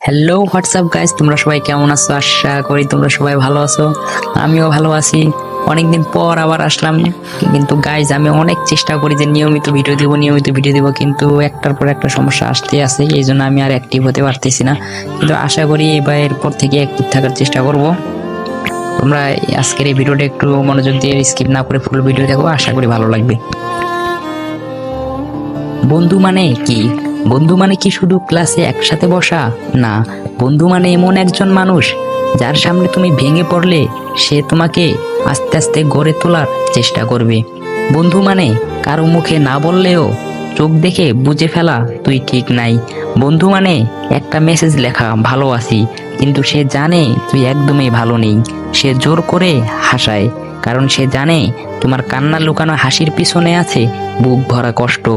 Hello WhatsApp guys, তোমরা সবাই কেমন আছো? আশা করি তোমরা সবাই ভালো আছো। আমিও ভালো আছি। অনেকদিন পর আবার আসলাম। কিন্তু গাইস, আমি অনেক চেষ্টা করি যে নিয়মিত ভিডিও দিব, কিন্তু একটার পর একটা সমস্যা আসতে আছে, এই জন্য আমি আর অ্যাক্টিভ হতে পারতেছি না। কিন্তু আশা করি এবার এরপর থেকে অ্যাক্টিভ থাকার চেষ্টা করব। তোমরা আজকের এই ভিডিওটা একটু মনোযোগ দিয়ে স্কিপ না করে ফুল ভিডিও দেখো, আশা করি ভালো লাগবে। বন্ধু মানে কি? বন্ধু মানে কি শুধু ক্লাসে একসাথে বসা? না, বন্ধু মানে এমন একজন মানুষ যার সামনে তুমি ভেঙে পড়লে সে তোমাকে আস্তে আস্তে গড়ে তোলার চেষ্টা করবে। বন্ধু মানে কারো মুখে না বললেও চোখ দেখে বুঝে ফেলা তুই ঠিক নাই। বন্ধু মানে একটা মেসেজ লেখা ভালো আছি, কিন্তু সে জানে তুই একদমই ভালো নেই। সে জোর করে হাসায়, কারণ সে জানে তোমার কান্না লুকানো হাসির পিছনে আছে বুক ভরা কষ্ট।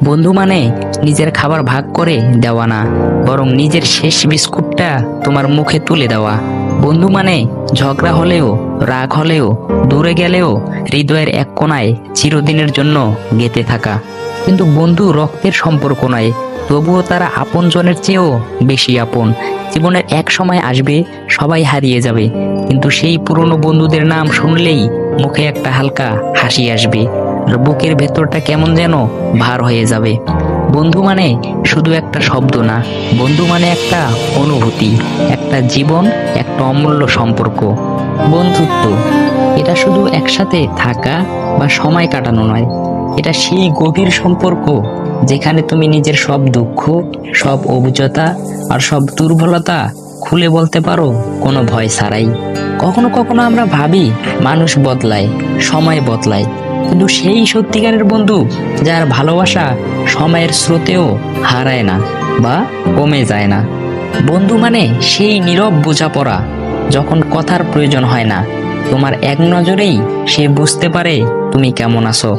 বন্ধু মানে নিজের খাবার ভাগ করে দেওয়া না, বরং নিজের শেষ বিস্কুটটা তোমার মুখে তুলে দেওয়া। বন্ধু মানে ঝগড়া হলেও, রাগ হলেও, দূরে গেলেও হৃদয়ের এক কোণায় চিরদিনের জন্য গেঁথে থাকা। কিন্তু বন্ধু রক্তের সম্পর্ক নয়, তবুও তারা আপনজনের চেয়েও বেশি আপন। জীবনের এক সময় আসবে, সবাই হারিয়ে যাবে, কিন্তু সেই পুরনো বন্ধুদের নাম শুনলেই মুখে একটা হালকা হাসি আসবে, আর বুকের ভেতরটা কেমন যেন ভার হয়ে যাবে। বন্ধু মানে শুধু একটা শব্দ না, বন্ধু মানে একটা অনুভূতি, একটা জীবন, একটা অমূল্য সম্পর্ক। বন্ধুত্ব এটা শুধু একসাথে থাকা বা সময় কাটানো নয়, এটা সেই গভীর সম্পর্ক যেখানে তুমি নিজের সব দুঃখ, সব অভিজ্ঞতা আর সব দুর্বলতা খুলে বলতে পারো কোনো ভয় ছাড়াই। কখনো কখনো আমরা ভাবি মানুষ বদলায়, সময় বদলায়, কিন্তু সেই সত্যিকারের বন্ধু যার ভালোবাসা সময়ের স্রোতেও হারায় না বা কমে যায় না। বন্ধু মানে সেই নীরব বোঝাপড়া, যখন কথার প্রয়োজন হয় না, তোমার এক নজরেই সে বুঝতে পারে তুমি কেমন আছো।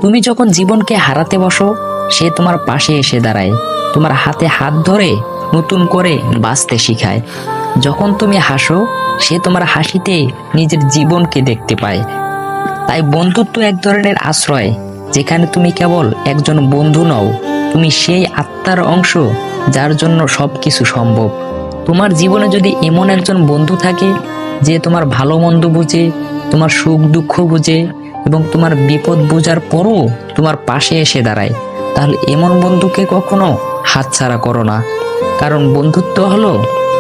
তুমি যখন জীবনকে হারাতে বসো, সে তোমার পাশে এসে দাঁড়ায়, তোমার হাতে হাত ধরে নতুন করে বাঁচতে শিখায়। যখন তুমি হাসো, সে তোমার হাসিতে নিজের জীবনকে দেখতে পায়। তাই বন্ধুত্ব এক ধরনের আশ্রয়, যেখানে তুমি কেবল একজন বন্ধু নও, তুমি সেই আত্মার অংশ যার জন্য সবকিছু সম্ভব। তোমার জীবনে যদি এমন একজন বন্ধু থাকে যে তোমার ভালো মন্দ বুঝে, তোমার সুখ দুঃখ বুঝে, এবং তোমার বিপদ বোঝার পরও তোমার পাশে এসে দাঁড়ায়, তাহলে এমন বন্ধুকে কখনো হাতছাড়া করো না। কারণ বন্ধুত্ব হলো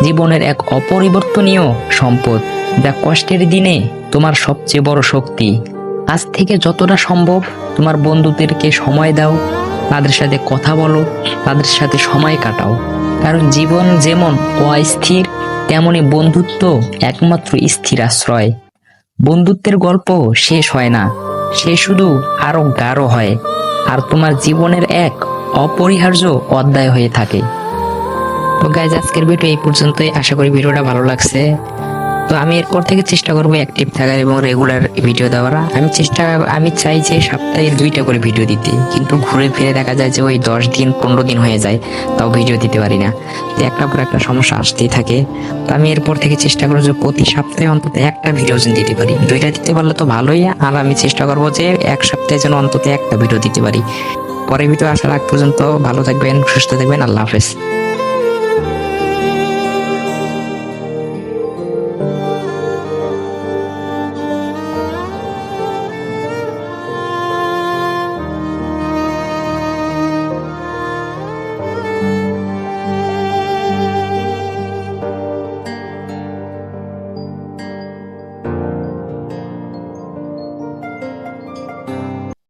জীবনের এক অপরিবর্তনীয় সম্পদ, যা কষ্টের দিনে তোমার সবচেয়ে বড় শক্তি। আজ থেকে যতটা সম্ভব তোমার বন্ধুদেরকে সময় দাও, তাদের সাথে কথা বলো, তাদের সাথে সময় কাটাও। কারণ জীবন যেমন অস্থির, তেমনি বন্ধুত্ব একমাত্র স্থির আশ্রয়। বন্ধুত্বের গল্প শেষ হয় না, সে শুধু আরো গাঢ় হয়, আর তোমার জীবনের এক অপরিহার্য অধ্যায় হয়ে থাকে। তো গাইজ, আজকের ভিডিও এই পর্যন্তই। আশা করি ভিডিওটা ভালো লাগছে। তো আমি এরপর থেকে চেষ্টা করবো অ্যাক্টিভ থাকার এবং রেগুলার ভিডিও দেওয়ার। আমি চাই যে সপ্তাহে 2টা করে ভিডিও দিতে, কিন্তু ঘুরে ফিরে দেখা যায় যে ওই 10 দিন 15 দিন হয়ে যায়, তাও ভিডিও দিতে পারি না। তো একটা পর একটা সমস্যা আসতেই থাকে। তো আমি এরপর থেকে চেষ্টা করবো যে প্রতি সপ্তাহে অন্তত একটা ভিডিও যেন দিতে পারি। 2টা দিতে পারলে তো ভালোই, আর আমি চেষ্টা করবো যে এক সপ্তাহে যেন অন্তত একটা ভিডিও দিতে পারি। পরের ভিডিও আসার আগ পর্যন্ত ভালো থাকবেন, সুস্থ থাকবেন। আল্লাহ হাফেজ।